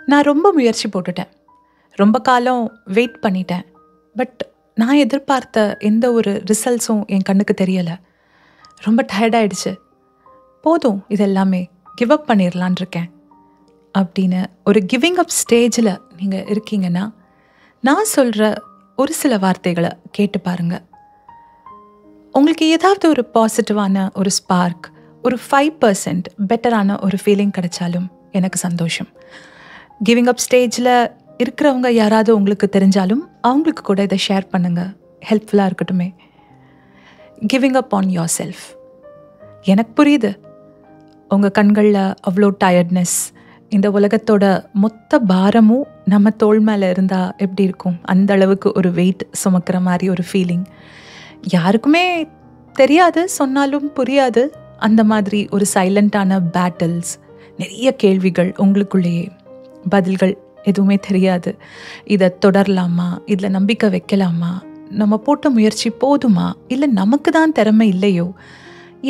நான் ரொம்ப முயற்சி போட்டுட்டேன். ரொம்ப காலம் வெயிட் பண்ணிட்டேன். பட் நான் எதிர்பார்த்த எந்த ஒரு ரிசல்ட்ஸும் என் கண்ணுக்கு தெரியலை. ரொம்ப டயர்டாயிடுச்சு. போதும், இது எல்லாமே கிவ் அப் பண்ணிடலான் இருக்கேன் அப்படின்னு ஒரு கிவிங் அப் ஸ்டேஜில் நீங்கள் இருக்கீங்கன்னா, நான் சொல்கிற ஒரு சில வார்த்தைகளை கேட்டு பாருங்கள். உங்களுக்கு ஏதாவது ஒரு பாசிட்டிவான ஒரு ஸ்பார்க், ஒரு 5% பெட்டரான ஒரு ஃபீலிங் கிடைச்சாலும் எனக்கு சந்தோஷம். கிவிங் அப் ஸ்டேஜில் இருக்கிறவங்க யாராவது உங்களுக்கு தெரிஞ்சாலும் அவங்களுக்கு கூட இதை ஷேர் பண்ணுங்கள், ஹெல்ப்ஃபுல்லாக இருக்கட்டுமே. Giving up on your self. எனக்கு புரியுது, உங்கள் கண்களில் அவ்வளோ டயர்ட்னஸ், இந்த உலகத்தோட மொத்த பாரமும் நம்ம தோள் மேலே இருந்தால் எப்படி இருக்கும், அந்த அளவுக்கு ஒரு வெயிட் சுமக்கிற மாதிரி ஒரு ஃபீலிங். யாருக்குமே தெரியாது, சொன்னாலும் புரியாது. அந்த மாதிரி ஒரு சைலண்ட்டான பேட்டில்ஸ், நிறைய கேள்விகள் உங்களுக்குள்ளேயே, பதில்கள் எதுவுமே தெரியாது. இதை தொடரலாமா, இதில் நம்பிக்கை வைக்கலாமா, நம்ம போட்ட முயற்சி போதுமா, இல்லை நமக்கு தான் திறமை இல்லையோ,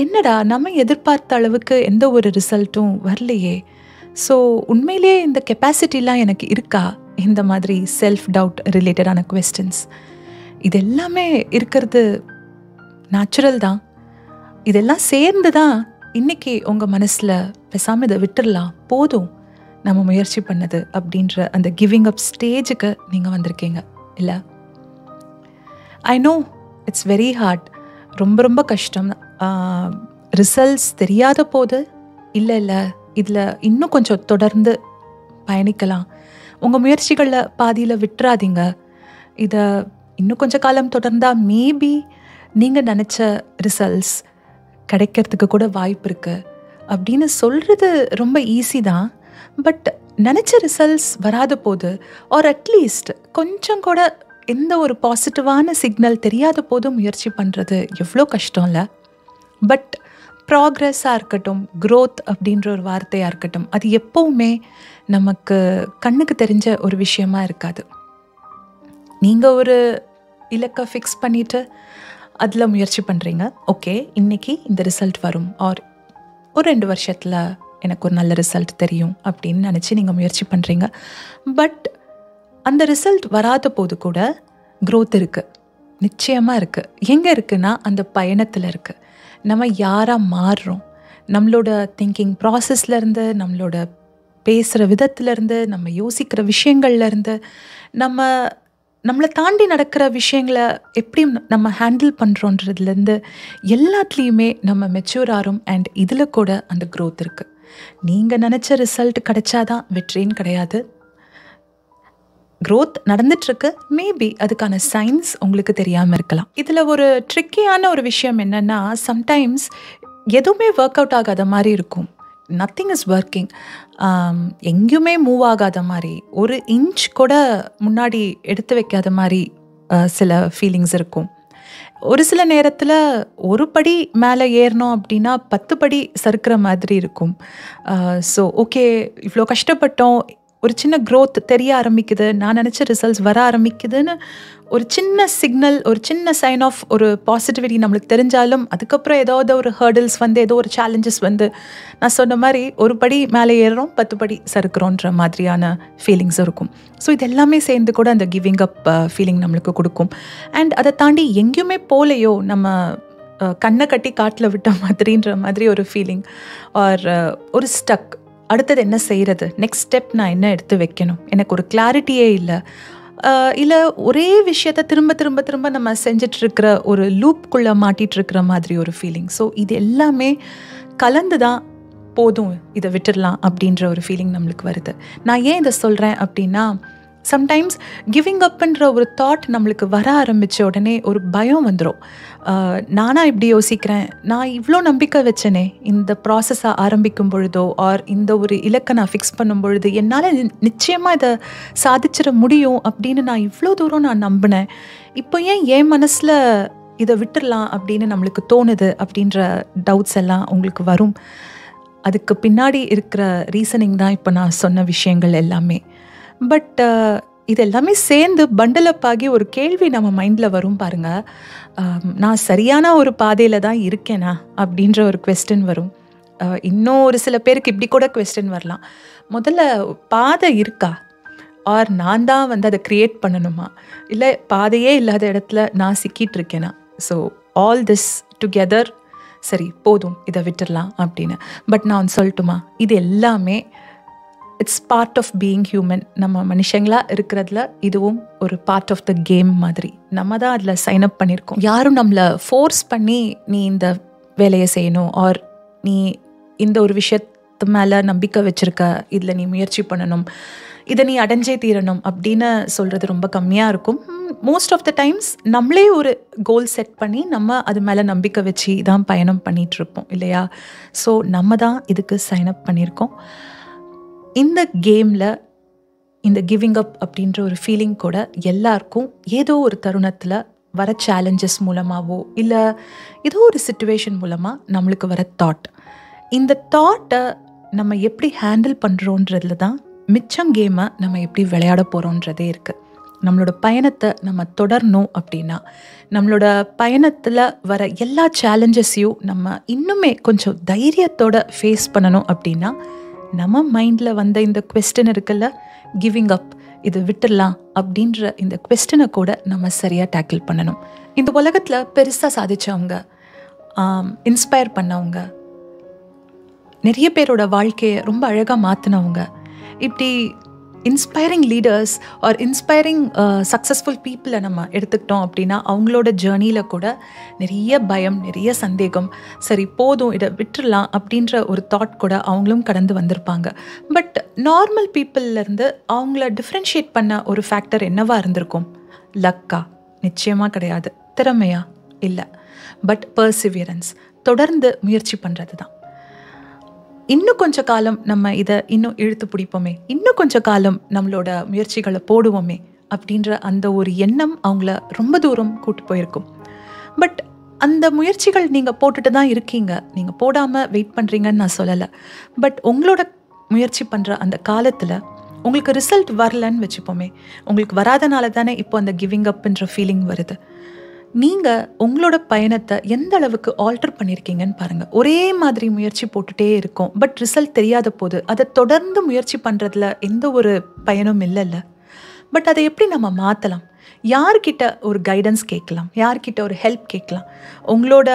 என்னடா நம்ம எதிர்பார்த்த அளவுக்கு எந்த ஒரு ரிசல்ட்டும் வரலையே, ஸோ உண்மையிலேயே இந்த கெப்பாசிட்டிலாம் எனக்கு இருக்கா, இந்த மாதிரி செல்ஃப் டவுட் ரிலேட்டடான குவெஸ்டன்ஸ் இது எல்லாமே இருக்கிறது நேச்சுரல் தான். இதெல்லாம் சேர்ந்து தான் இன்றைக்கி உங்கள் மனசில் பேசாமல் இதை விட்டுடலாம், போதும் நம்ம முயற்சி பண்ணது அப்படின்ற அந்த கிவிங் அப் ஸ்டேஜுக்கு நீங்கள் வந்திருக்கீங்க இல்லை? I know it's very hard, ரொம்ப ரொம்ப கஷ்டம். ரிசல்ட்ஸ் தெரியாத போது இல்லை இதில் இன்னும் கொஞ்சம் தொடர்ந்து பயணிக்கலாம், உங்கள் முயற்சிகளில் பாதியில் விட்டுறாதீங்க, இதை இன்னும் கொஞ்சம் காலம் தொடர்ந்தால் மேபி நீங்கள் நினச்ச ரிசல்ட்ஸ் கிடைக்கிறதுக்கு கூட வாய்ப்பு இருக்குது அப்படின்னு சொல்கிறது ரொம்ப ஈஸி தான். பட் நினச்ச ரிசல்ட்ஸ் வராத போது, ஆர் அட்லீஸ்ட் கொஞ்சம் கூட எந்த ஒரு பாசிட்டிவான சிக்னல் தெரியாத போது முயற்சி பண்ணுறது எவ்வளோ கஷ்டம் இல்லை? பட் ப்ராக்ரெஸ்ஸாக இருக்கட்டும், க்ரோத் அப்படின்ற ஒரு வார்த்தையாக இருக்கட்டும், அது எப்போவுமே நமக்கு கண்ணுக்கு தெரிஞ்ச ஒரு விஷயமா இருக்காது. நீங்கள் ஒரு இலக்கை ஃபிக்ஸ் பண்ணிவிட்டு அதில் முயற்சி பண்ணுறீங்க, ஓகே இன்றைக்கி இந்த ரிசல்ட் வரும், ஆர் ஒரு 2 வருஷத்தில் எனக்கு ஒரு நல்ல ரிசல்ட் தெரியும் அப்படின்னு நினச்சி நீங்கள் முயற்சி பண்ணுறீங்க. பட் அந்த ரிசல்ட் வராத போது கூட க்ரோத் இருக்குது, நிச்சயமாக இருக்குது. எங்கே இருக்குன்னா அந்த பயணத்தில் இருக்குது. நம்ம யாராக மாறுறோம், நம்மளோட திங்கிங் ப்ராசஸ்லேருந்து, நம்மளோட பேசுகிற விதத்துலேருந்து, நம்ம யோசிக்கிற விஷயங்கள்லேருந்து, நம்மளை தாண்டி நடக்கிற விஷயங்களை எப்படி நம்ம ஹேண்டில் பண்ணுறோன்றதுலேருந்து எல்லாத்துலேயுமே நம்ம மெச்சூர் ஆகிறோம். அண்ட் இதில் கூட அந்த க்ரோத் இருக்குது. நீங்கள் நினச்ச ரிசல்ட் கிடைச்சாதான் வெற்றின்னு கிடையாது. க்ரோத் நடந்துட்டுருக்கு, மேபி அதுக்கான சைன்ஸ் உங்களுக்கு தெரியாமல் இருக்கலாம். இதில் ஒரு ட்ரிக்கியான ஒரு விஷயம் என்னென்னா, சம்டைம்ஸ் எதுவுமே ஒர்க் அவுட் ஆகாத மாதிரி இருக்கும். நத்திங் இஸ் ஒர்க்கிங், எங்கேயுமே மூவ் ஆகாத மாதிரி, ஒரு இன்ச் கூட முன்னாடி எடுத்து வைக்காத மாதிரி சில ஃபீலிங்ஸ் இருக்கும். ஒரு சில நேரத்தில் ஒரு படி மேலே ஏறணும் அப்படின்னா 10 படி சறுக்கிற மாதிரி இருக்கும். ஸோ ஓகே, இவ்வளோ கஷ்டப்பட்டோம், ஒரு சின்ன க்ரோத் தெரிய ஆரம்பிக்குது, நான் நினச்ச ரிசல்ட்ஸ் வர ஆரம்பிக்குதுன்னு ஒரு சின்ன சிக்னல், ஒரு சின்ன சைன் ஆஃப் ஒரு பாசிட்டிவிட்டி நம்மளுக்கு தெரிஞ்சாலும், அதுக்கப்புறம் ஏதாவது ஒரு ஹர்டில்ஸ் வந்து, ஏதோ ஒரு சேலஞ்சஸ் வந்து, நான் சொன்ன மாதிரி ஒரு படி மேலே ஏறுறோம், 10 படி சறுக்குறோன்ற மாதிரியான ஃபீலிங்ஸ் இருக்கும். ஸோ இது எல்லாமே சேர்ந்து கூட அந்த கிவிங் அப் ஃபீலிங் நம்மளுக்கு கொடுக்கும். அண்ட் அதை தாண்டி எங்கேயுமே போலையோ, நம்ம கண்ணை கட்டி காட்டில் விட்ட மாதிரின்ற மாதிரி ஒரு ஃபீலிங், ஆர் ஒரு ஸ்டக், அடுத்தது என்ன செய்கிறது, நெக்ஸ்ட் ஸ்டெப் நான் என்ன எடுத்து வைக்கணும், எனக்கு ஒரு கிளாரிட்டியே இல்லை, இல்லை ஒரே விஷயத்தை திரும்ப திரும்ப திரும்ப நம்ம செஞ்சிட்ருக்கிற ஒரு லூப்குள்ளே மாட்டிகிட்ருக்கிற மாதிரி ஒரு ஃபீலிங். ஸோ இது எல்லாமே கலந்து தான் போதும் இதை விட்டுடலாம் அப்படின்ற ஒரு ஃபீலிங் நம்மளுக்கு வருது. நான் ஏன் இதை சொல்கிறேன் அப்படின்னா, சம்டைம்ஸ் கிவிங் அப்புன்ற ஒரு தாட் நம்மளுக்கு வர ஆரம்பித்த உடனே ஒரு பயம் வந்துடும். நானாக இப்படி யோசிக்கிறேன், நான் இவ்வளோ நம்பிக்கை வச்சேனே இந்த ப்ராசஸை ஆரம்பிக்கும் பொழுதோ, ஆர் இந்த ஒரு இலக்கை நான் ஃபிக்ஸ் பண்ணும் பொழுது என்னால் நிச்சயமாக இதை சாதிச்சிட முடியும் அப்படின்னு நான் இவ்வளோ தூரம் நான் நம்பினேன், இப்போ ஏன் என் மனசில் இதை விட்டுடலாம் அப்படின்னு நம்மளுக்கு தோணுது அப்படின்ற டவுட்ஸ் எல்லாம் உங்களுக்கு வரும். அதுக்கு பின்னாடி இருக்கிற ரீசனிங் தான் இப்போ நான் சொன்ன விஷயங்கள் எல்லாமே. பட் இது எல்லாமே சேர்ந்து பண்டலப் ஆகி ஒரு கேள்வி நம்ம மைண்டில் வரும் பாருங்கள், நான் சரியான ஒரு பாதையில் தான் இருக்கேனா அப்படின்ற ஒரு குவெஸ்டின் வரும். இன்னும் ஒரு சில பேருக்கு இப்படி கூட கொஸ்டின் வரலாம், முதல்ல பாதை இருக்கா, ஆர் நான் தான் வந்து அதை க்ரியேட் பண்ணணுமா, இல்லை பாதையே இல்லாத இடத்துல நான் சிக்கிட்டு இருக்கேனா? ஸோ ஆல் திஸ் டுகெதர் சரி போதும் இதை விட்டுடலாம் அப்படின்னு. பட் நான் சொல்லட்டுமா, இது எல்லாமே it's part of being human. நம்ம மனுஷங்களாக இருக்கிறதுல இதுவும் ஒரு பார்ட் ஆஃப் த கேம் மாதிரி. நம்ம தான் அதில் சைன் அப் பண்ணியிருக்கோம். யாரும் நம்மளை ஃபோர்ஸ் பண்ணி நீ இந்த வேலையை செய்யணும், ஆர் நீ இந்த ஒரு விஷயத்து மேலே நம்பிக்கை வச்சுருக்க, இதில் நீ முயற்சி பண்ணணும், இதை நீ அடைஞ்சே தீரணும் அப்படின்னு சொல்கிறது ரொம்ப கம்மியாக இருக்கும். மோஸ்ட் ஆஃப் த டைம்ஸ் நம்மளே ஒரு கோல் செட் பண்ணி நம்ம அது மேலே நம்பிக்கை வச்சு தான் பயணம் பண்ணிகிட்ருப்போம் இல்லையா? ஸோ நம்ம தான் இதுக்கு சைன் அப் பண்ணியிருக்கோம். இந்த கேமில் இந்த கிவிங் அப் அப்படின்ற ஒரு ஃபீலிங் கூட எல்லாருக்கும் ஏதோ ஒரு தருணத்தில் வர சேலஞ்சஸ் மூலமாகவோ இல்லை ஏதோ ஒரு சிச்சுவேஷன் மூலமாக நம்மளுக்கு வர தாட், இந்த தாட்டை நம்ம எப்படி ஹேண்டில் பண்ணுறோன்றதுல தான் மிச்சம் கேமை நம்ம எப்படி விளையாட போகிறோன்றதே இருக்குது. நம்மளோட பயணத்தை நம்ம தொடரணும் அப்படின்னா, நம்மளோட பயணத்தில் வர எல்லா சேலஞ்சஸையும் நம்ம இன்னுமே கொஞ்சம் தைரியத்தோட ஃபேஸ் பண்ணணும் அப்படின்னா, நம்ம மைண்டில் வந்த இந்த கொஸ்டின் இருக்குல்ல, கிவிங் அப், இது விட்டுடலாம் அப்படின்ற இந்த கொஸ்டினை கூட நம்ம சரியாக டேக்கிள் பண்ணணும். இந்த உலகத்தில் பெருசாக சாதித்தவங்க, இன்ஸ்பயர் பண்ணவங்க, நிறைய பேரோட வாழ்க்கையை ரொம்ப அழகாக மாற்றினவங்க, இப்படி inspiring leaders are inspiring successful பீப்புளை நம்ம எடுத்துக்கிட்டோம் அப்படின்னா, அவங்களோட ஜேர்னியில் கூட நிறைய பயம், நிறைய சந்தேகம், சரி போதும் இதை விட்டுடலாம் அப்படின்ற ஒரு தாட் கூட அவங்களும் கடந்து வந்திருப்பாங்க. பட் நார்மல் பீப்புள்லேருந்து அவங்கள டிஃப்ரென்ஷியேட் பண்ண ஒரு ஃபேக்டர் என்னவா இருந்திருக்கும்? லக்கா? நிச்சயமாக கிடையாது. திறமையா? இல்லை. பட் பர்சிவியரன்ஸ், தொடர்ந்து முயற்சி பண்ணுறது தான். இன்னும் கொஞ்ச காலம் நம்ம இதை இன்னும் இழுத்து பிடிப்போமே, இன்னும் கொஞ்ச காலம் நம்மளோட முயற்சிகளை போடுவோமே அப்படின்ற அந்த ஒரு எண்ணம் அவங்கள ரொம்ப தூரம் கூட்டு போயிருக்கும். பட் அந்த முயற்சிகள் நீங்கள் போட்டுட்டு தான் இருக்கீங்க, நீங்கள் போடாமல் வெயிட் பண்ணுறீங்கன்னு நான் சொல்லலை. பட் உங்களோட முயற்சி பண்ணுற அந்த காலத்தில் உங்களுக்கு ரிசல்ட் வரலன்னு வச்சுப்போமே, உங்களுக்கு வராதனால தானே இப்போ அந்த கிவிங் அப்ன்ற ஃபீலிங் வருது. நீங்கள் உங்களோட பயணத்தை எந்த அளவுக்கு ஆல்டர் பண்ணியிருக்கீங்கன்னு பாருங்கள். ஒரே மாதிரி முயற்சி போட்டுகிட்டே இருக்கோம், பட் ரிசல்ட் தெரியாத போது அதை தொடர்ந்து முயற்சி பண்ணுறதுல எந்த ஒரு பயனும் இல்லைல்ல. பட் அதை எப்படி நம்ம மாற்றலாம்? யார்கிட்ட ஒரு கைடன்ஸ் கேட்கலாம், யார்கிட்ட ஒரு ஹெல்ப் கேட்கலாம்? உங்களோட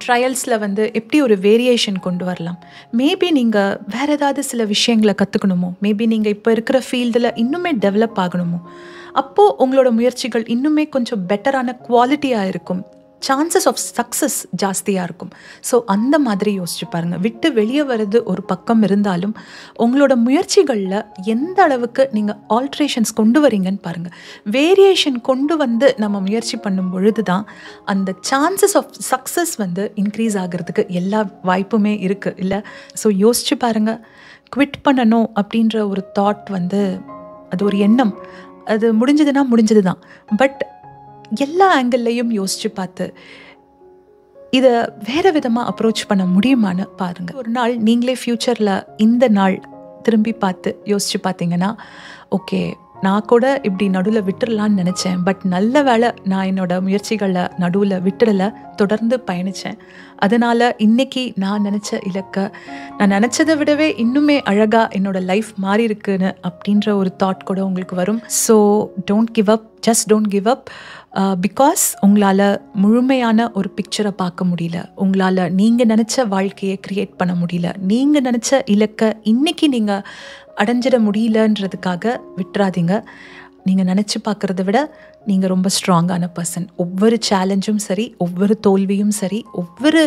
ட்ரையல்ஸில் வந்து எப்படி ஒரு வேரியேஷன் கொண்டு வரலாம்? மேபி நீங்கள் வேறு ஏதாவது சில விஷயங்களை கற்றுக்கணுமோ, மேபி நீங்கள் இப்போ இருக்கிற ஃபீல்டில் இன்னுமே டெவலப் ஆகணுமோ, அப்போது உங்களோட முயற்சிகள் இன்னுமே கொஞ்சம் பெட்டரான குவாலிட்டியாக இருக்கும், சான்சஸ் ஆஃப் சக்ஸஸ் ஜாஸ்தியாக இருக்கும். ஸோ அந்த மாதிரி யோசிச்சு பாருங்கள். விட்டு வெளியே வர்றது ஒரு பக்கம் இருந்தாலும் உங்களோட முயற்சிகளில் எந்த அளவுக்கு நீங்கள் ஆல்ட்ரேஷன்ஸ் கொண்டு வரீங்கன்னு பாருங்கள். வேரியேஷன் கொண்டு வந்து நம்ம முயற்சி பண்ணும் பொழுது தான் அந்த சான்சஸ் ஆஃப் சக்ஸஸ் வந்து இன்க்ரீஸ் ஆகிறதுக்கு எல்லா வாய்ப்புமே இருக்குது இல்லை? ஸோ யோசிச்சு பாருங்கள். குவிட் பண்ணணும் அப்படின்ற ஒரு தாட் வந்து அது ஒரு எண்ணம், அது முடிஞ்சதுன்னா முடிஞ்சது தான். பட் எல்லா ஆங்கிள்லையும் யோசிச்சு பார்த்து இதை வேறு விதமாக அப்ரோச் பண்ண முடியுமான்னு பாருங்கள். ஒரு நாள் நீங்களே ஃப்யூச்சரில் இந்த நாள் திரும்பி பார்த்து யோசிச்சு பார்த்தீங்கன்னா, ஓகே நான் கூட இப்படி நடுவில் விட்டுடலான்னு நினச்சேன், பட் நல்ல வேளை நான் என்னோடய முயற்சிகளை நடுவில் விட்டுடலை, தொடர்ந்து பயணித்தேன். அதனால் இன்றைக்கி நான் நினச்ச இலக்கை நான் நினச்சதை விடவே இன்னுமே அழகாக என்னோடய லைஃப் மாறி இருக்குன்னு அப்படின்ற ஒரு தாட் கூட உங்களுக்கு வரும். So don't give up, just don't give up. Because உங்களால் முழுமையான ஒரு பிக்சரை பார்க்க முடியல, உங்களால் நீங்கள் நினச்ச வாழ்க்கையை க்ரியேட் பண்ண முடியல, நீங்கள் நினச்ச இலக்கை இன்றைக்கி நீங்கள் அடைஞ்சிட முடியலன்றதுக்காக விட்டுறாதீங்க. நீங்கள் நினச்சி பார்க்குறத விட நீங்கள் ரொம்ப ஸ்ட்ராங்கான பர்சன். ஒவ்வொரு சேலஞ்சும் சரி, ஒவ்வொரு தோல்வியும் சரி, ஒவ்வொரு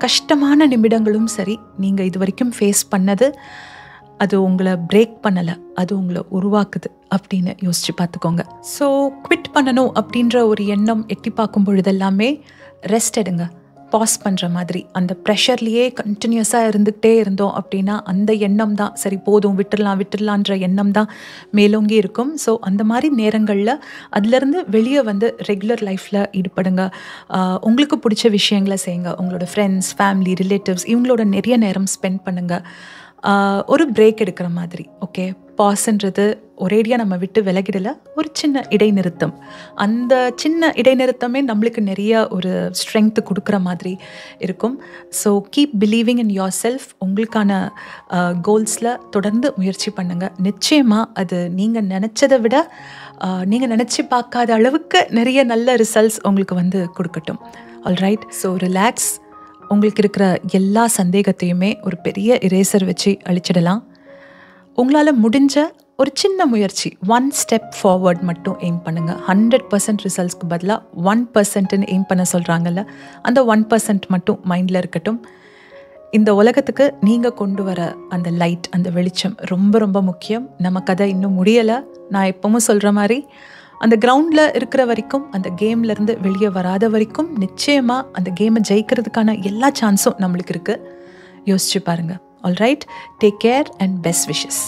கஷ்டமான நிமிடங்களும் சரி, நீங்கள் இது வரைக்கும் ஃபேஸ் பண்ணது அது உங்களை பிரேக் பண்ணலை, அது உங்களை உருவாக்குது அப்படின்னு யோசிச்சு பார்த்துக்கோங்க. ஸோ குவிட் பண்ணணும் அப்படின்ற ஒரு எண்ணம் எட்டி பார்க்கும் பொழுதெல்லாமே ரெஸ்ட் எடுங்க, பாஸ் பண்ணுற மாதிரி. அந்த ப்ரெஷர்லேயே கண்டினியூஸாக இருந்துக்கிட்டே இருந்தோம் அப்படின்னா அந்த எண்ணம் தான் சரி போதும் விட்டுடலான்ற எண்ணம் தான் மேலோங்கி இருக்கும். ஸோ அந்த மாதிரி நேரங்களில் அதுலேருந்து வெளியே வந்து ரெகுலர் லைஃப்பில் ஈடுபடுங்க. உங்களுக்கு பிடிச்ச விஷயங்களை செய்யுங்க. உங்களோட ஃப்ரெண்ட்ஸ், ஃபேமிலி, ரிலேட்டிவ்ஸ் இவங்களோட நிறைய நேரம் ஸ்பெண்ட் பண்ணுங்கள். ஒரு பிரேக் எடுக்கிற மாதிரி. ஓகே, பாஸ்ன்றது ஒரேடியாக நம்ம விட்டு விலகிடல, ஒரு சின்ன இடைநிறுத்தம். அந்த சின்ன இடைநிறுத்தமே நம்மளுக்கு நிறைய ஒரு ஸ்ட்ரென்த் கொடுக்குற மாதிரி இருக்கும். So keep believing in your self. உங்களுக்கான கோல்ஸில் தொடர்ந்து முயற்சி பண்ணுங்கள். நிச்சயமாக அது நீங்கள் நினச்சதை விட நீங்கள் நினச்சி பார்க்காத அளவுக்கு நிறைய நல்ல ரிசல்ட்ஸ் உங்களுக்கு வந்து கொடுக்கட்டும். Alright, so relax. உங்களுக்கு இருக்கிற எல்லா சந்தேகத்தையுமே ஒரு பெரிய இரேசர் வச்சு அழிச்சிடலாம். உங்களால் முடிஞ்ச ஒரு சின்ன முயற்சி, 1 ஸ்டெப் ஃபார்வர்ட் மட்டும் எய்ம் பண்ணுங்கள். 100% ரிசல்ட்ஸ்க்கு பதிலாக 1%ன்னு எய்ம் பண்ண சொல்கிறாங்கல்ல, அந்த 1% மட்டும் மைண்டில் இருக்கட்டும். இந்த உலகத்துக்கு நீங்கள் கொண்டு வர அந்த லைட், அந்த வெளிச்சம் ரொம்ப ரொம்ப முக்கியம். நம்ம கதை இன்னும் முடியலை. நான் எப்பவும் சொல்கிற மாதிரி அந்த கிரவுண்டில் இருக்கிற வரைக்கும், அந்த கேம்லேருந்து வெளியே வராத வரைக்கும் நிச்சயமாக அந்த கேமை ஜெயிக்கிறதுக்கான எல்லா சான்ஸும் நம்மளுக்கு இருக்குது. யோசிச்சு பாருங்கள். Alright, take care and best wishes.